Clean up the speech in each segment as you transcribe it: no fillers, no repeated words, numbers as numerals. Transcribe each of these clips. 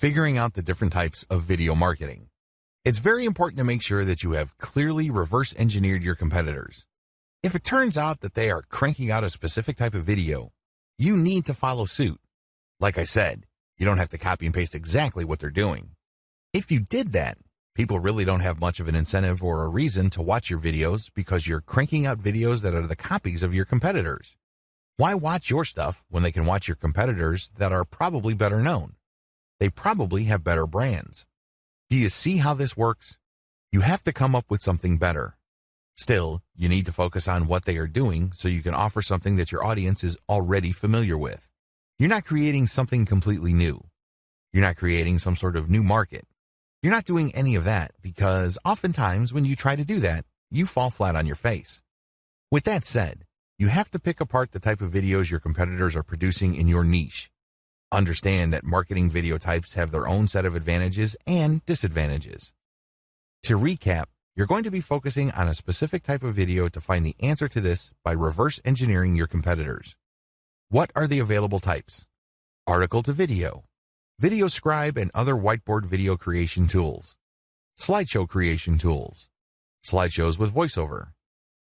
Figuring out the different types of video marketing. It's very important to make sure that you have clearly reverse engineered your competitors. If it turns out that they are cranking out a specific type of video, you need to follow suit. Like I said, you don't have to copy and paste exactly what they're doing. If you did that, people really don't have much of an incentive or a reason to watch your videos because you're cranking out videos that are the copies of your competitors. Why watch your stuff when they can watch your competitors that are probably better known? They probably have better brands. Do you see how this works? You have to come up with something better. Still, you need to focus on what they are doing so you can offer something that your audience is already familiar with. You're not creating something completely new. You're not creating some sort of new market. You're not doing any of that because oftentimes when you try to do that, you fall flat on your face. With that said, you have to pick apart the type of videos your competitors are producing in your niche. Understand that marketing video types have their own set of advantages and disadvantages. To recap, you're going to be focusing on a specific type of video to find the answer to this by reverse engineering your competitors. What are the available types? Article to video, video scribe and other whiteboard video creation tools, slideshow creation tools, slideshows with voiceover,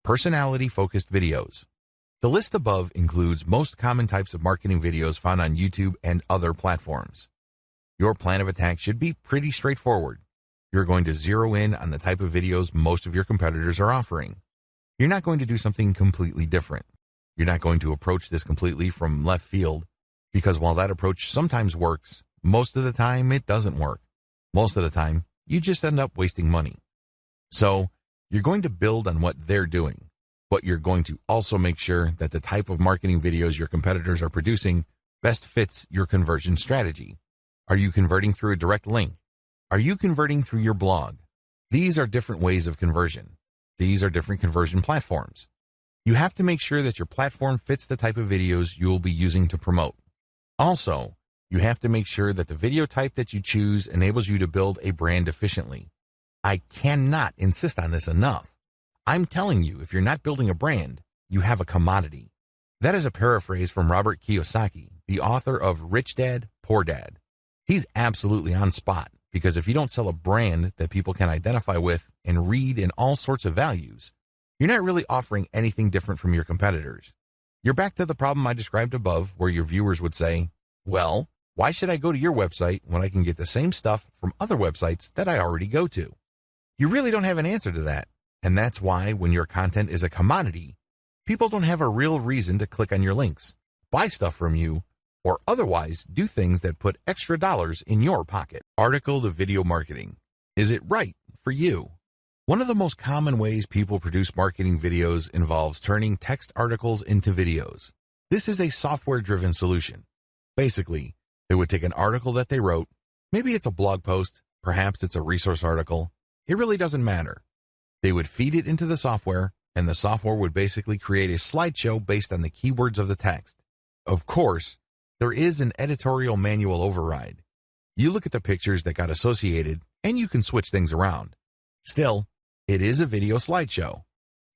personality-focused videos. The list above includes most common types of marketing videos found on YouTube and other platforms. Your plan of attack should be pretty straightforward. You're going to zero in on the type of videos most of your competitors are offering. You're not going to do something completely different. You're not going to approach this completely from left field because while that approach sometimes works, most of the time it doesn't work. Most of the time, you just end up wasting money. So, you're going to build on what they're doing, but you're going to also make sure that the type of marketing videos your competitors are producing best fits your conversion strategy. Are you converting through a direct link? Are you converting through your blog? These are different ways of conversion. These are different conversion platforms. You have to make sure that your platform fits the type of videos you will be using to promote. Also, you have to make sure that the video type that you choose enables you to build a brand efficiently. I cannot insist on this enough. I'm telling you, if you're not building a brand, you have a commodity. That is a paraphrase from Robert Kiyosaki, the author of Rich Dad, Poor Dad. He's absolutely on spot because if you don't sell a brand that people can identify with and read in all sorts of values, you're not really offering anything different from your competitors. You're back to the problem I described above where your viewers would say, well, why should I go to your website when I can get the same stuff from other websites that I already go to? You really don't have an answer to that. And that's why when your content is a commodity, people don't have a real reason to click on your links, buy stuff from you, or otherwise do things that put extra dollars in your pocket. Article to video marketing. Is it right for you? One of the most common ways people produce marketing videos involves turning text articles into videos. This is a software-driven solution. Basically, they would take an article that they wrote, maybe it's a blog post, perhaps it's a resource article, it really doesn't matter. They would feed it into the software, and the software would basically create a slideshow based on the keywords of the text. Of course, there is an editorial manual override. You look at the pictures that got associated, and you can switch things around. Still, it is a video slideshow.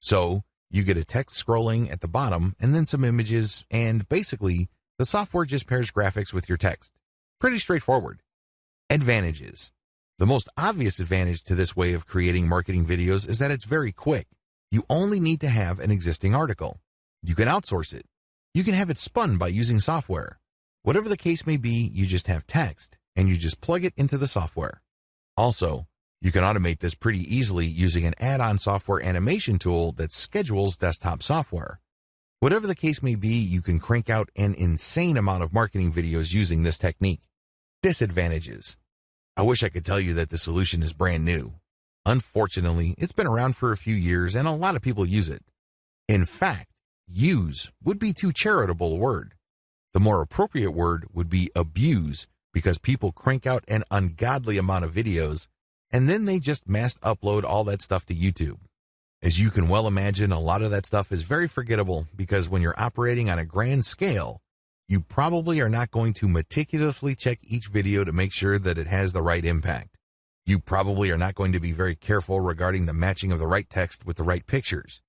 So, you get a text scrolling at the bottom and then some images, and basically, the software just pairs graphics with your text. Pretty straightforward. Advantages. The most obvious advantage to this way of creating marketing videos is that it's very quick. You only need to have an existing article. You can outsource it. You can have it spun by using software. Whatever the case may be, you just have text, and you just plug it into the software. Also, you can automate this pretty easily using an add-on software animation tool that schedules desktop software. Whatever the case may be, you can crank out an insane amount of marketing videos using this technique. Disadvantages. I wish I could tell you that the solution is brand new. Unfortunately, it's been around for a few years and a lot of people use it. In fact, use would be too charitable a word. The more appropriate word would be abuse because people crank out an ungodly amount of videos and then they just mass upload all that stuff to YouTube. As you can well imagine, a lot of that stuff is very forgettable because when you're operating on a grand scale, you probably are not going to meticulously check each video to make sure that it has the right impact. You probably are not going to be very careful regarding the matching of the right text with the right pictures.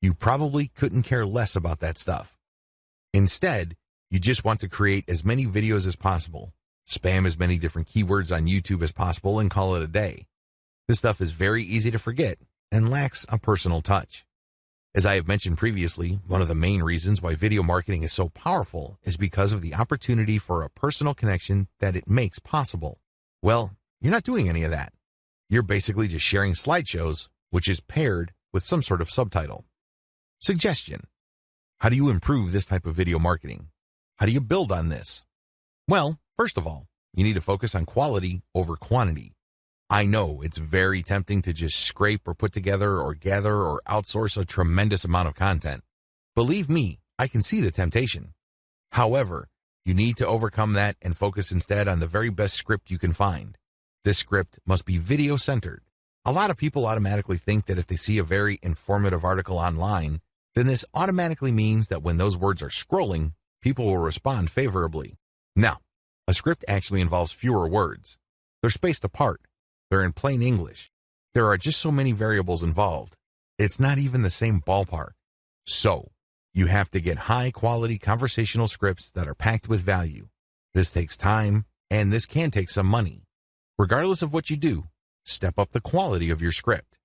You probably couldn't care less about that stuff. Instead, you just want to create as many videos as possible, Spam as many different keywords on YouTube as possible and call it a day. This stuff is very easy to forget and lacks a personal touch. As I have mentioned previously, one of the main reasons why video marketing is so powerful is because of the opportunity for a personal connection that it makes possible. Well, you're not doing any of that. You're basically just sharing slideshows, which is paired with some sort of subtitle. Suggestion: how do you improve this type of video marketing? How do you build on this? Well, first of all, you need to focus on quality over quantity. I know it's very tempting to just scrape or put together or gather or outsource a tremendous amount of content. Believe me, I can see the temptation. However, you need to overcome that and focus instead on the very best script you can find. This script must be video-centered. A lot of people automatically think that if they see a very informative article online, then this automatically means that when those words are scrolling, people will respond favorably. Now, a script actually involves fewer words. They're spaced apart. They're in plain English. There are just so many variables involved. It's not even the same ballpark. So, you have to get high-quality conversational scripts that are packed with value. This takes time, and this can take some money. Regardless of what you do, step up the quality of your script.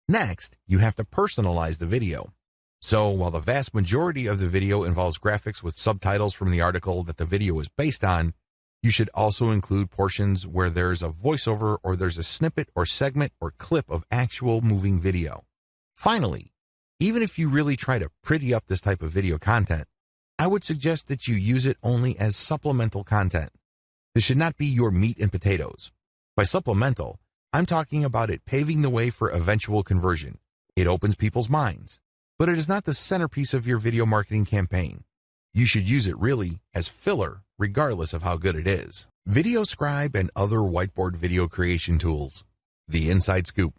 Next, you have to personalize the video. So, while the vast majority of the video involves graphics with subtitles from the article that the video is based on, you should also include portions where there's a voiceover or there's a snippet or segment or clip of actual moving video. Finally, even if you really try to pretty up this type of video content, I would suggest that you use it only as supplemental content. This should not be your meat and potatoes. By supplemental, I'm talking about it paving the way for eventual conversion. It opens people's minds, but it is not the centerpiece of your video marketing campaign. You should use it really as filler, regardless of how good it is. VideoScribe and other whiteboard video creation tools. The inside scoop.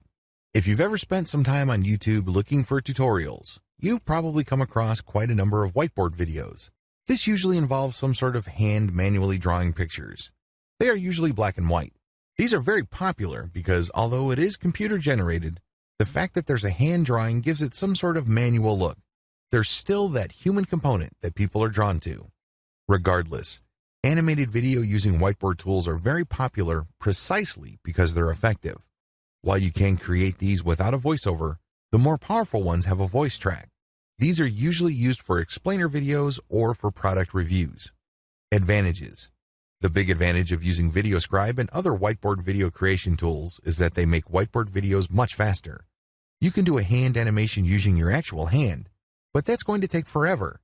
If you've ever spent some time on YouTube looking for tutorials, you've probably come across quite a number of whiteboard videos. This usually involves some sort of hand manually drawing pictures. They are usually black and white. These are very popular because although it is computer generated, the fact that there's a hand drawing gives it some sort of manual look. There's still that human component that people are drawn to. Regardless, animated video using whiteboard tools are very popular precisely because they're effective. While you can create these without a voiceover, the more powerful ones have a voice track. These are usually used for explainer videos or for product reviews. Advantages. The big advantage of using VideoScribe and other whiteboard video creation tools is that they make whiteboard videos much faster. You can do a hand animation using your actual hand, but that's going to take forever.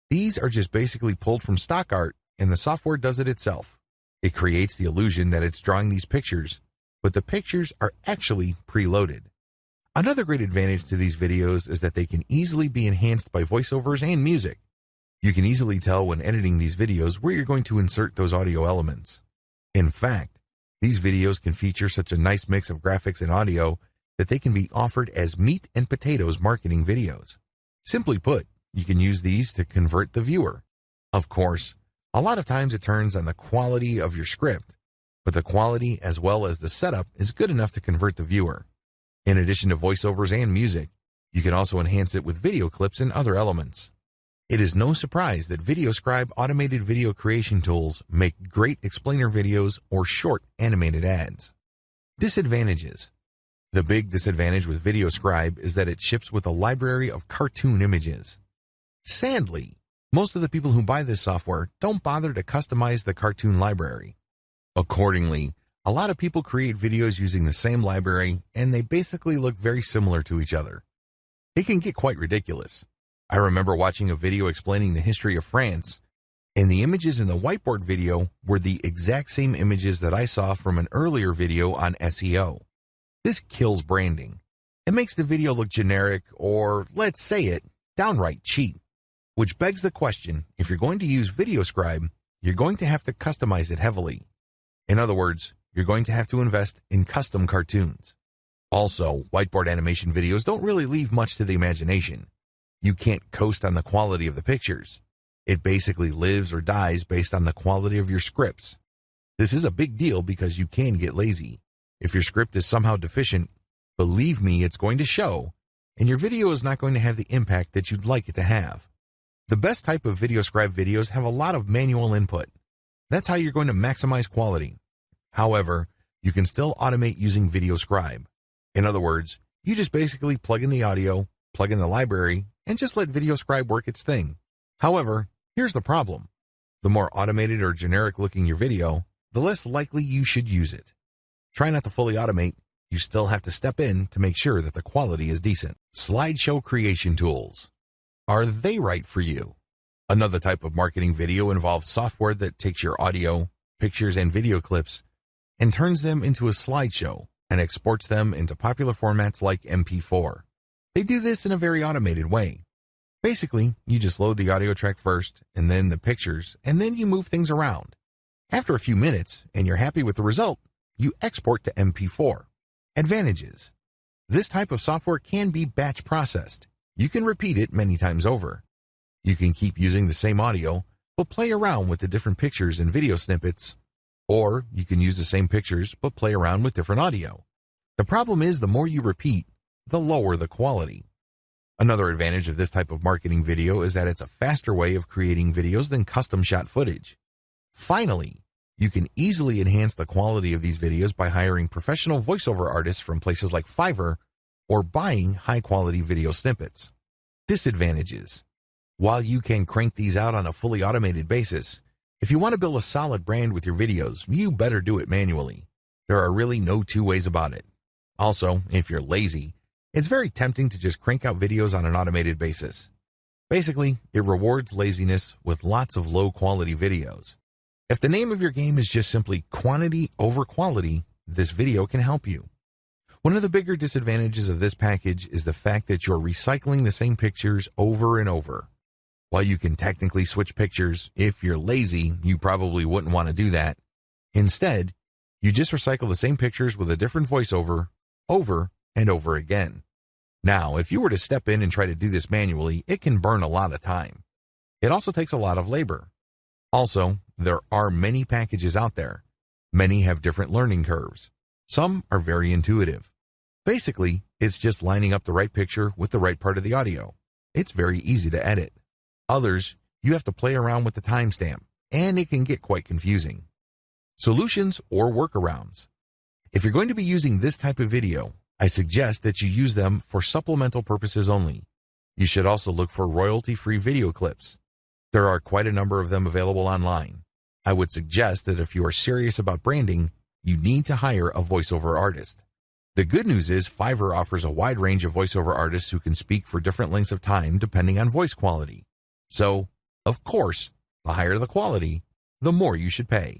These are just basically pulled from stock art, and the software does it itself. It creates the illusion that it's drawing these pictures, but the pictures are actually preloaded. Another great advantage to these videos is that they can easily be enhanced by voiceovers and music. You can easily tell when editing these videos where you're going to insert those audio elements. In fact, these videos can feature such a nice mix of graphics and audio that they can be offered as meat and potatoes marketing videos. Simply put, you can use these to convert the viewer. Of course, a lot of times it turns on the quality of your script, but the quality as well as the setup is good enough to convert the viewer. In addition to voiceovers and music, you can also enhance it with video clips and other elements. It is no surprise that VideoScribe automated video creation tools make great explainer videos or short animated ads. Disadvantages. The big disadvantage with VideoScribe is that it ships with a library of cartoon images. Sadly, most of the people who buy this software don't bother to customize the cartoon library. Accordingly, a lot of people create videos using the same library, and they basically look very similar to each other. It can get quite ridiculous. I remember watching a video explaining the history of France, and the images in the whiteboard video were the exact same images that I saw from an earlier video on SEO. This kills branding. It makes the video look generic or, let's say it, downright cheap. Which begs the question, if you're going to use VideoScribe, you're going to have to customize it heavily. In other words, you're going to have to invest in custom cartoons. Also, whiteboard animation videos don't really leave much to the imagination. You can't coast on the quality of the pictures. It basically lives or dies based on the quality of your scripts. This is a big deal because you can get lazy. If your script is somehow deficient, believe me, it's going to show, and your video is not going to have the impact that you'd like it to have. The best type of VideoScribe videos have a lot of manual input. That's how you're going to maximize quality. However, you can still automate using Video Scribe. In other words, you just basically plug in the audio, plug in the library, and just let Video Scribe work its thing. However, here's the problem. The more automated or generic looking your video, the less likely you should use it. Try not to fully automate. You still have to step in to make sure that the quality is decent. Slideshow creation tools. Are they right for you? Another type of marketing video involves software that takes your audio, pictures, and video clips and turns them into a slideshow and exports them into popular formats like MP4. They do this in a very automated way. Basically, you just load the audio track first, and then the pictures, and then you move things around. After a few minutes, and you're happy with the result, you export to MP4. Advantages. This type of software can be batch processed. You can repeat it many times over. You can keep using the same audio, but play around with the different pictures and video snippets. Or you can use the same pictures, but play around with different audio. The problem is the more you repeat, the lower the quality. Another advantage of this type of marketing video is that it's a faster way of creating videos than custom shot footage. Finally, you can easily enhance the quality of these videos by hiring professional voiceover artists from places like Fiverr or buying high-quality video snippets. Disadvantages. While you can crank these out on a fully automated basis, if you want to build a solid brand with your videos, you better do it manually. There are really no two ways about it. Also, if you're lazy, it's very tempting to just crank out videos on an automated basis. Basically, it rewards laziness with lots of low-quality videos. If the name of your game is just simply quantity over quality, this video can help you. One of the bigger disadvantages of this package is the fact that you're recycling the same pictures over and over. While you can technically switch pictures, if you're lazy, you probably wouldn't want to do that. Instead, you just recycle the same pictures with a different voiceover over and over again. Now, if you were to step in and try to do this manually, it can burn a lot of time. It also takes a lot of labor. Also, there are many packages out there. Many have different learning curves. Some are very intuitive. Basically, it's just lining up the right picture with the right part of the audio. It's very easy to edit. Others, you have to play around with the timestamp, and it can get quite confusing. Solutions or workarounds. If you're going to be using this type of video, I suggest that you use them for supplemental purposes only. You should also look for royalty-free video clips. There are quite a number of them available online. I would suggest that if you are serious about branding, you need to hire a voiceover artist. The good news is Fiverr offers a wide range of voiceover artists who can speak for different lengths of time depending on voice quality. So, of course, the higher the quality, the more you should pay.